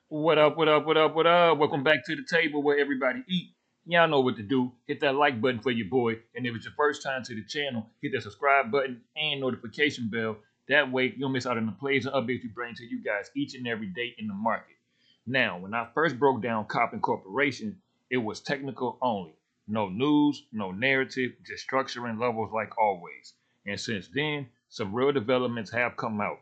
What up, what up, what up, what up? Welcome back to the table where everybody eat. Y'all know what to do. Hit that like button for your boy. And if it's your first time to the channel, hit that subscribe button and notification bell. That way you don't miss out on the plays and updates we bring to you guys each and every day in the market. Now, when I first broke down Kopin Corporation, it was technical only. No news, no narrative, just structure and levels like always. And since then, some real developments have come out.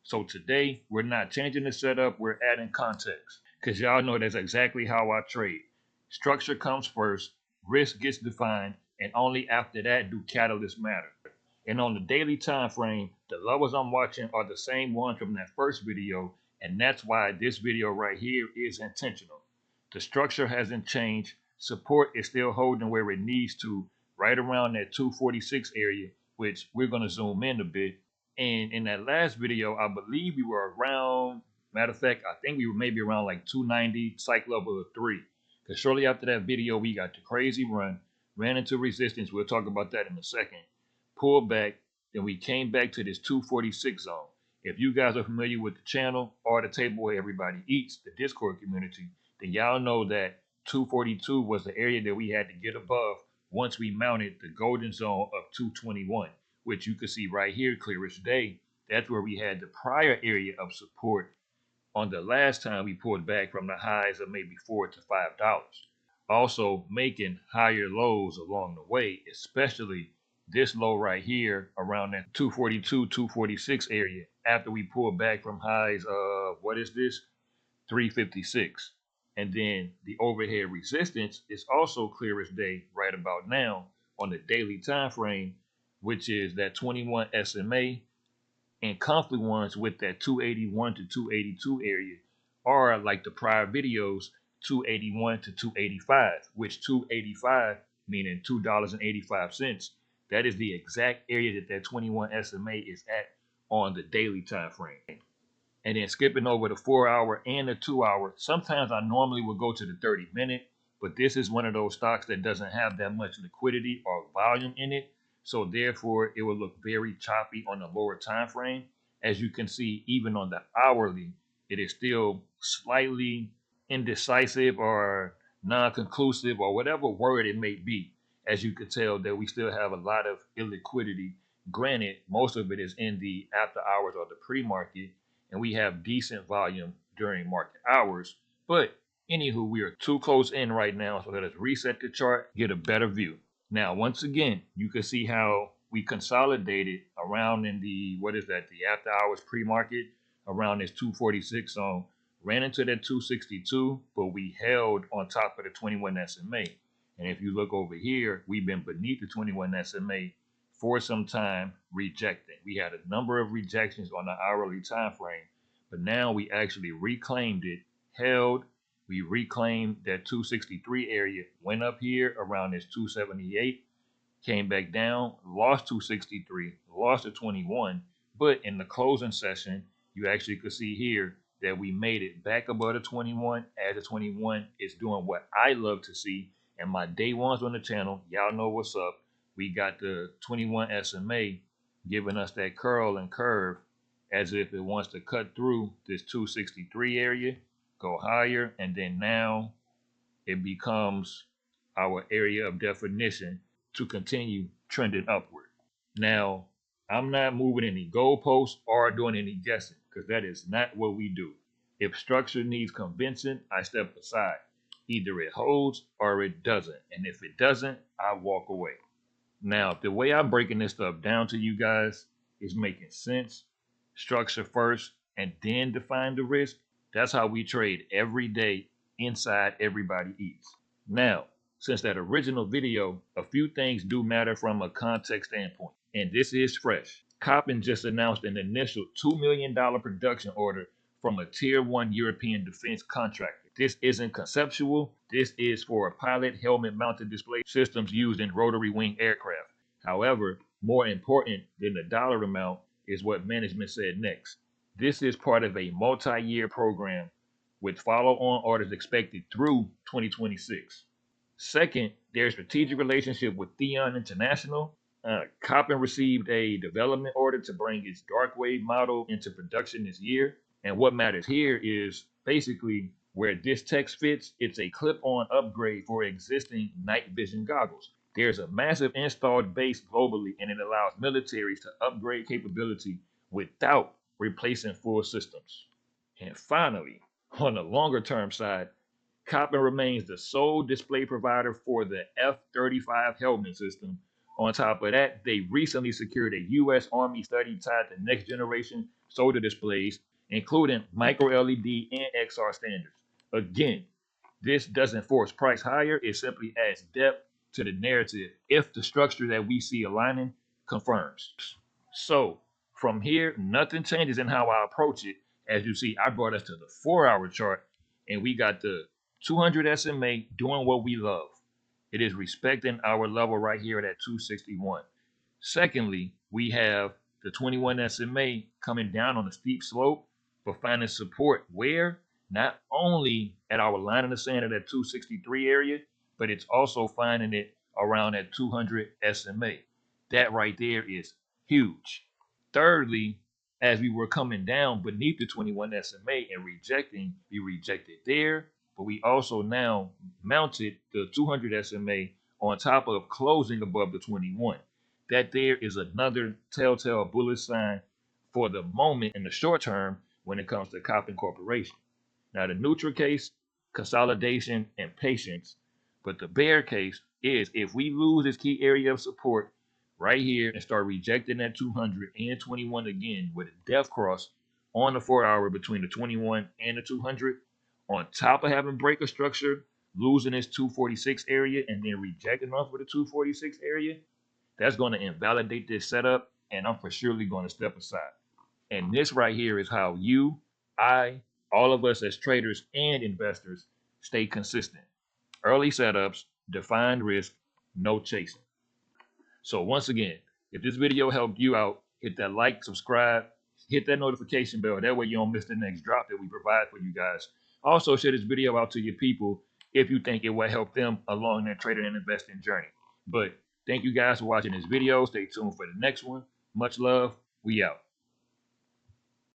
So today, we're not changing the setup, we're adding context. Because y'all know that's exactly how I trade. Structure comes first, risk gets defined, and only after that do catalysts matter. And on the daily time frame, the levels I'm watching are the same ones from that first video, and that's why this video right here is intentional. The structure hasn't changed, support is still holding where it needs to, right around that 246 area, which we're going to zoom in a bit. And in that last video, I believe we were around, matter of fact, I think we were maybe around like 290, psych level of 3. Because shortly after that video, we got the crazy run, ran into resistance. We'll talk about that in a second. Pulled back, then we came back to this 246 zone. If you guys are familiar with the channel or the table where everybody eats, the Discord community, then y'all know that 242 was the area that we had to get above once we mounted the golden zone of 221, which you can see right here clear as day. That's where we had the prior area of support on the last time we pulled back from the highs of maybe $4 to $5. Also making higher lows along the way, especially this low right here around that 242, 246 area after we pulled back from highs of what is this? 356. And then the overhead resistance is also clear as day right about now on the daily time frame, which is that 21 SMA and confluence with that 281 to 282 area are like the prior videos 281 to 285, which 285 meaning $2.85. That is the exact area that that 21 SMA is at on the daily time frame. And then skipping over the 4 hour and the 2 hour, sometimes I normally would go to the 30-minute, but this is one of those stocks that doesn't have that much liquidity or volume in it. So therefore, it will look very choppy on the lower time frame. As you can see, even on the hourly, it is still slightly indecisive or non-conclusive or whatever word it may be. As you can tell that we still have a lot of illiquidity. Granted, most of it is in the after hours or the pre-market, and we have decent volume during market hours. But anywho, we are too close in right now, so let us reset the chart, get a better view. Now, once again, you can see how we consolidated around in the, what is that, the after hours pre-market around this 246 zone, ran into that 262, but we held on top of the 21 SMA. And if you look over here, we've been beneath the 21 SMA for some time, rejecting. We had a number of rejections on the hourly time frame, but now we actually reclaimed it, held. We reclaimed that 263 area, went up here around this 278, came back down, lost 263, lost to 21. But in the closing session, you actually could see here that we made it back above the 21, as the 21 is doing what I love to see. And my day ones on the channel, y'all know what's up. We got the 21 SMA giving us that curl and curve as if it wants to cut through this 263 area, go higher, and then now it becomes our area of definition to continue trending upward. Now, I'm not moving any goalposts or doing any guessing because that is not what we do. If structure needs convincing, I step aside. Either it holds or it doesn't. And if it doesn't, I walk away. Now, the way I'm breaking this stuff down to you guys is making sense. Structure first and then define the risk. That's how we trade every day inside Everybody Eats. Now, since that original video, a few things do matter from a context standpoint, and this is fresh. Kopin just announced an initial $2 million production order from a tier 1 European defense contractor. This isn't conceptual. This is for a pilot helmet mounted display systems used in rotary wing aircraft. However, more important than the dollar amount is what management said next. This is part of a multi-year program with follow-on orders expected through 2026. Second, their strategic relationship with Theon International. Kopin received a development order to bring its Darkwave model into production this year. And what matters here is Basically, where this text fits, it's a clip-on upgrade for existing night vision goggles. There's a massive installed base globally, and it allows militaries to upgrade capability without replacing full systems. And finally, on the longer term side, Kopin remains the sole display provider for the F-35 helmet system. On top of that, they recently secured a U.S. Army study tied to next generation soldier displays, including micro LED and XR standards. Again, this doesn't force price higher, it simply adds depth to the narrative if the structure that we see aligning confirms. So from here, nothing changes in how I approach it. As you see, I brought us to the 4 hour chart, and we got the 200 SMA doing what we love. It is respecting our level right here at 261. Secondly, we have the 21 SMA coming down on a steep slope, but finding support where? Not only at our line in the sand at that 263 area, but it's also finding it around that 200 SMA. That right there is huge. Thirdly, as we were coming down beneath the 21 SMA and rejecting, we rejected there, but we also now mounted the 200 SMA on top of closing above the 21. That there is another telltale bullish sign for the moment in the short term when it comes to Kopin Corporation. Now, the neutral case, consolidation and patience, but the bear case is if we lose this key area of support right here and start rejecting that 200 and 21 again with a death cross on the 4 hour between the 21 and the 200, on top of having breaker structure, losing this 246 area and then rejecting off of the 246 area, that's going to invalidate this setup, and I'm for surely going to step aside. And this right here is how you, I, all of us as traders and investors stay consistent. Early setups, defined risk, no chasing. So once again, if this video helped you out, hit that like, subscribe, hit that notification bell. That way you don't miss the next drop that we provide for you guys. Also, share this video out to your people if you think it will help them along their trading and investing journey. But thank you guys for watching this video. Stay tuned for the next one. Much love. We out.